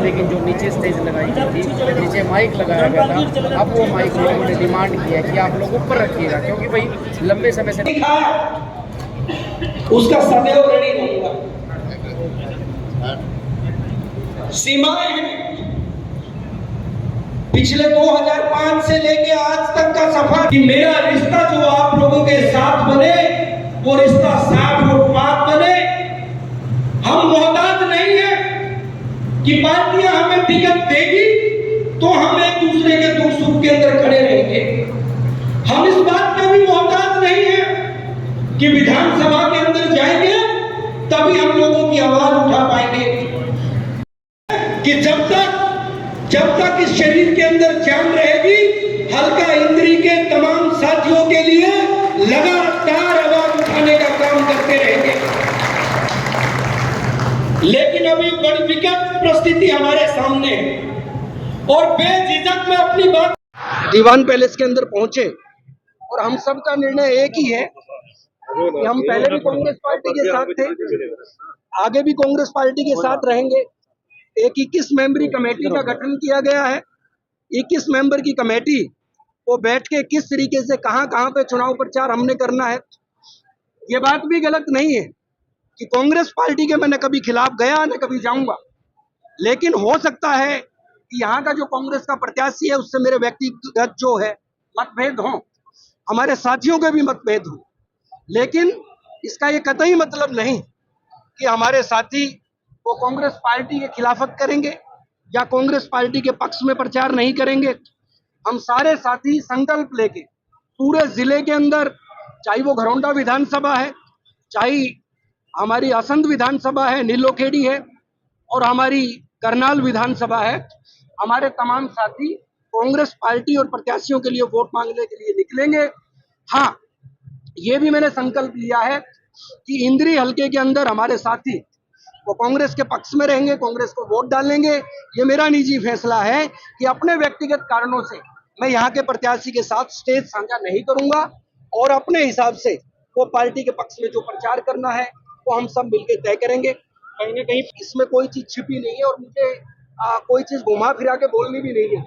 लेकिन जो नीचे स्टेज लगाई गई थी, नीचे माइक लगाया गया था, अब वो माइक लोगों ने डिमांड किया कि आप लोग ऊपर रखिएगा, क्योंकि भाई लंबे समय से उसका सदैव ऋणी रहूंगा। सीमाएं हैं, पिछले 2005 से लेके आज तक का सफर कि मेरा रिश्ता जो आप लोगों के साथ बने वो रिश्ता साफ और पाक बने। हम मोहताज नहीं है कि पार्टियां हमें टिकट देगी तो हम एक दूसरे के दुख सुख के अंदर खड़े रहेंगे। हम इस बात का भी मोहताज नहीं है कि विधानसभा के अंदर जाएंगे तभी हम लोगों की आवाज उठा पाएंगे, कि जब तक इस शरीर के अंदर जान रहेगी, हल्का इंद्री के तमाम साथियों के लिए लगातार आवाज उठाने का काम करते रहेंगे। लेकिन अभी बड़ी विकट परिस्थिति हमारे सामने है और बेझिझक में अपनी बात दीवान पैलेस के अंदर पहुंचे और हम सबका निर्णय एक ही है कि हम पहले भी कांग्रेस पार्टी के साथ थे, आगे भी कांग्रेस पार्टी के साथ रहेंगे। एक 21 मेंबरी कमेटी का गठन किया गया है। 21 मेंबर की कमेटी वो बैठ के किस तरीके से कहां पे चुनाव प्रचार हमने करना है, ये बात भी गलत नहीं है कि कांग्रेस पार्टी के मैं कभी खिलाफ गया न कभी जाऊंगा, लेकिन हो सकता है कि यहाँ का जो कांग्रेस का प्रत्याशी है उससे मेरे व्यक्तिगत जो है मतभेद हो, हमारे साथियों के भी मतभेद हो, लेकिन इसका ये कतई मतलब नहीं कि हमारे साथी वो कांग्रेस पार्टी के खिलाफत करेंगे या कांग्रेस पार्टी के पक्ष में प्रचार नहीं करेंगे। हम सारे साथी संकल्प लेके पूरे जिले के अंदर, चाहे वो घरौंडा विधानसभा है, चाहे हमारी असंध विधानसभा है, नीलोखेड़ी है और हमारी करनाल विधानसभा है, हमारे तमाम साथी कांग्रेस पार्टी और प्रत्याशियों के लिए वोट मांगने के लिए निकलेंगे। हाँ, ये भी मैंने संकल्प लिया है कि इंद्री हलके के अंदर हमारे साथी वो कांग्रेस के पक्ष में रहेंगे, कांग्रेस को वोट डालेंगे। ये मेरा निजी फैसला है कि अपने व्यक्तिगत कारणों से मैं यहाँ के प्रत्याशी के साथ स्टेज साझा नहीं करूंगा और अपने हिसाब से वो पार्टी के पक्ष में जो प्रचार करना है वो हम सब मिलकर तय करेंगे। कहीं ना कहीं इसमें कोई चीज छिपी नहीं है और मुझे कोई चीज घुमा फिरा के बोलनी भी नहीं है।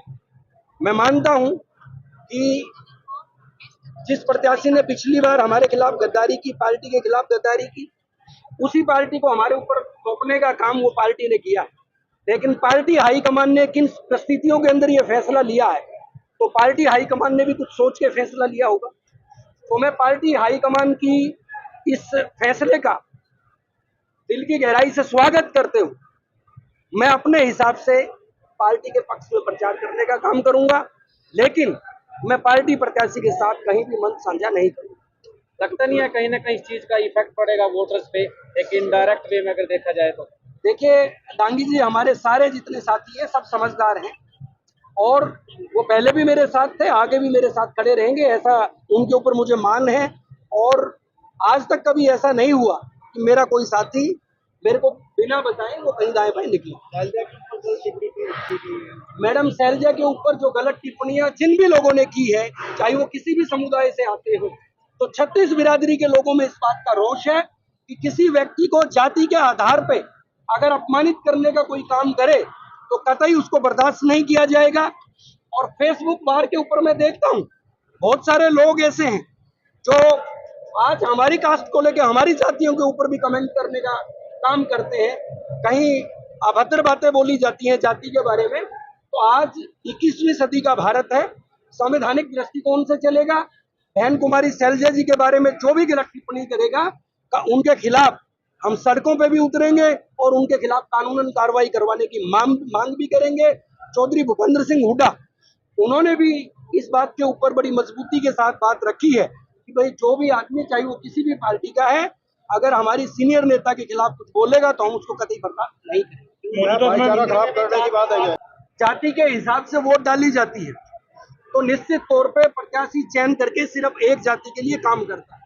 मैं मानता हूं कि जिस प्रत्याशी ने पिछली बार हमारे खिलाफ गद्दारी की, पार्टी के खिलाफ गद्दारी की, उसी पार्टी को हमारे ऊपर थोपने का काम वो पार्टी ने किया। लेकिन पार्टी हाईकमान ने किन परिस्थितियों के अंदर ये फैसला लिया है, तो पार्टी हाईकमान ने भी कुछ सोच के फैसला लिया होगा। तो मैं पार्टी हाईकमान की इस फैसले का दिल की गहराई से स्वागत करते हुए मैं अपने हिसाब से पार्टी के पक्ष में प्रचार करने का काम करूंगा, लेकिन मैं पार्टी प्रत्याशी के साथ कहीं भी मंच साझा नहीं करूंगा। लगता नहीं है कहीं ना कहीं इस चीज का इफेक्ट पड़ेगा वोटर्स पे, एक इनडायरेक्ट वे में अगर देखा जाए तो? देखिए डांगी जी, हमारे सारे जितने साथी हैं सब समझदार हैं और वो पहले भी मेरे साथ थे, आगे भी मेरे साथ खड़े रहेंगे, ऐसा उनके ऊपर मुझे मान है। और आज तक कभी ऐसा नहीं हुआ कि मेरा कोई साथी मेरे को बिना बताए वो कहीं दाएं बाएं निकला। मैडम शैलजा के ऊपर जो गलत टिप्पणियां जिन भी लोगों ने की है, चाहे वो किसी भी समुदाय से आते हो, तो 36 बिरादरी के लोगों में इस बात का रोष है कि किसी व्यक्ति को जाति के आधार पे अगर अपमानित करने का कोई काम करे तो कतई उसको बर्दाश्त नहीं किया जाएगा। और फेसबुक बार के ऊपर मैं देखता हूँ बहुत सारे लोग ऐसे हैं जो आज हमारी कास्ट को लेकर हमारी जातियों के ऊपर भी कमेंट करने का काम करते हैं, कहीं अभद्र बातें बोली जाती हैं जाति के बारे में। तो आज 21वीं सदी का भारत है, संवैधानिक दृष्टिकोण से चलेगा। बहन कुमारी शैलजा जी के बारे में जो भी गलत टिप्पणी करेगा उनके खिलाफ हम सड़कों पे भी उतरेंगे और उनके खिलाफ कानूनन कार्रवाई करवाने की मांग भी करेंगे। चौधरी भूपेंद्र सिंह हुड्डा, उन्होंने भी इस बात के ऊपर बड़ी मजबूती के साथ बात रखी है कि भाई जो भी आदमी चाहे वो किसी भी पार्टी का है, अगर हमारी सीनियर नेता के खिलाफ कुछ बोलेगा तो हम उसको कतई बर्दाश्त नहीं करेंगे। जाति के हिसाब से वोट डाली जाती है तो निश्चित तौर पे प्रत्याशी चयन करके सिर्फ एक जाति के लिए काम करता है।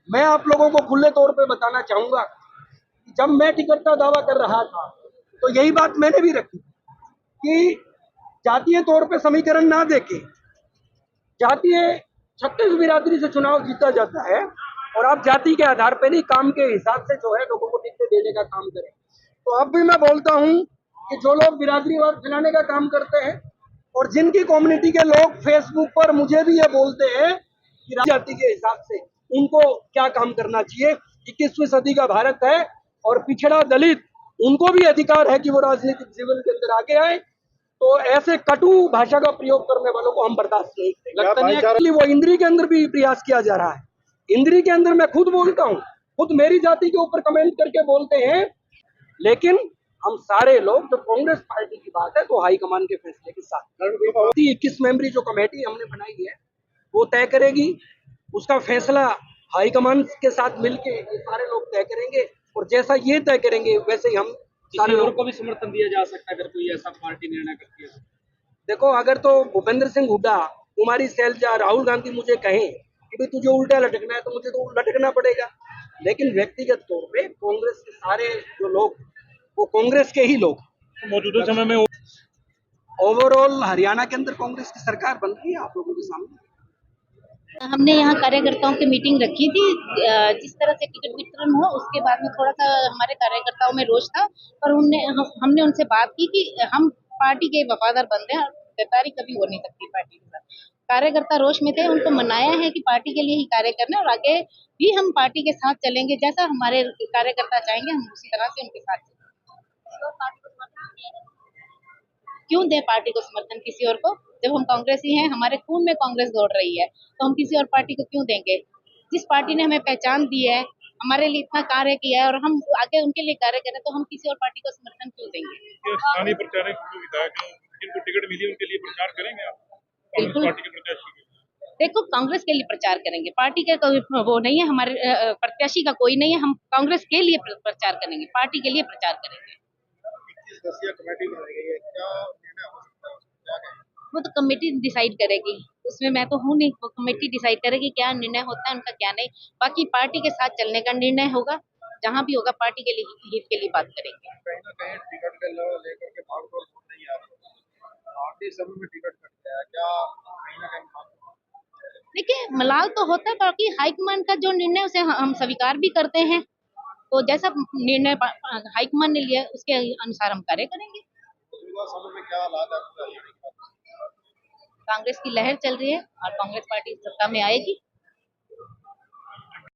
मैं आप लोगों को खुले तौर पे बताना चाहूंगा, जब मैं टिकट का दावा कर रहा था तो यही बात मैंने भी रखी कि जातीय तौर पे समीकरण ना देके जातीय 36 बिरादरी से चुनाव जीता जाता है और आप जाति के आधार पर नहीं काम के हिसाब से जो है लोगों को टिकट देने का काम करें। तो अब भी मैं बोलता हूं कि जो लोग बिरादरीवाद फैलाने का काम करते हैं और जिनकी कम्युनिटी के लोग फेसबुक पर मुझे भी ये बोलते हैं कि जाति के हिसाब से उनको क्या काम करना चाहिए। 21वीं सदी का भारत है और पिछड़ा दलित उनको भी अधिकार है कि वो राजनीतिक जीवन के अंदर आगे आए। तो ऐसे कटु भाषा का प्रयोग करने वालों को हम बर्दाश्त नहीं करेंगे। लगता नहीं है कि वो इंद्री के अंदर भी प्रयास किया जा रहा है। इंद्री के अंदर मैं खुद बोलता हूँ, खुद मेरी जाति के ऊपर कमेंट करके बोलते हैं, लेकिन हम सारे लोग जब कांग्रेस पार्टी की बात है तो हाईकमान के फैसले के साथ 21 मेंबरी जो कमेटी हमने बनाई है वो तय करेगी, उसका फैसला हाईकमान के साथ मिलके ये सारे लोग तय करेंगे और जैसा ये तय करेंगे वैसे ही हम सारे किसी और लोग को भी समर्थन दिया जा सकता है अगर कोई ऐसा पार्टी निर्णय करती है तो। देखो, अगर तो भूपेंद्र सिंह हुड्डा, कुमारी सैलजा, राहुल गांधी मुझे कहें कि भाई तुझे उल्टा लटकना है तो मुझे तो लटकना पड़ेगा, लेकिन व्यक्तिगत तौर पे कांग्रेस के सारे जो लोग वो कांग्रेस के ही लोग मौजूदा समय में ओवरऑल हरियाणा के अंदर कांग्रेस की सरकार बन रही है आप लोगों के सामने। हमने यहाँ कार्यकर्ताओं की मीटिंग रखी थी। जिस तरह से टिकट वितरण हुआ उसके बाद में थोड़ा सा हमारे कार्यकर्ताओं में रोष था, पर हमने उनसे बात की कि हम पार्टी के वफादार बंदे हैं, गद्दारी कभी हो नहीं सकती पार्टी के साथ। कार्यकर्ता रोष में थे, उनको मनाया है कि पार्टी के लिए ही कार्य करना और आगे भी हम पार्टी के साथ चलेंगे, जैसा हमारे कार्यकर्ता चाहेंगे हम उसी तरह से उनके साथ चलेंगे। क्यों दे पार्टी को समर्थन किसी और को, जब हम कांग्रेसी हैं, हमारे खून में कांग्रेस दौड़ रही है, तो हम किसी और पार्टी को क्यों देंगे। जिस पार्टी ने हमें पहचान दी है, हमारे लिए इतना कार्य किया है और हम आगे उनके लिए कार्य करें, तो हम किसी और पार्टी को समर्थन क्यों देंगे। स्थानीय प्रचारक जो विधायक जिनको टिकट मिली उनके लिए प्रचार करेंगे आप कांग्रेस बिल्कुल। पार्टी के प्रत्याशी के? देखो, कांग्रेस के लिए प्रचार करेंगे, पार्टी का कोई वो नहीं है, हमारे प्रत्याशी का कोई नहीं है, हम कांग्रेस के लिए प्रचार करेंगे, पार्टी के लिए प्रचार करेंगे। 21 सदस्यीय कमेटी बनाई गई है, क्या निर्णय हो सकता है उसमें? क्या कहें? वो तो कमेटी डिसाइड करेगी, उसमें मैं तो हूँ नहीं, वो कमेटी डिसाइड करेगी क्या निर्णय होता है उनका क्या नहीं। बाकी पार्टी के साथ चलने का निर्णय होगा, जहाँ भी होगा पार्टी के लिए हित के लिए बात करेंगे। कहीं ना कहीं टिकट के लेकर के भागदौड़ हो रही है, आखिरी समय में टिकट कटता है, क्या कहीं ना कहीं देखिए, मलाल तो होता है, बाकी हाईकमान का जो निर्णय उसे हम स्वीकार भी करते हैं, तो जैसा निर्णय हाईकमान ने लिया उसके अनुसार हम कार्य करेंगे। मौजूदा समय में क्या हालात है आपके हरियाणा के? कांग्रेस की लहर चल रही है और कांग्रेस पार्टी सत्ता में आएगी।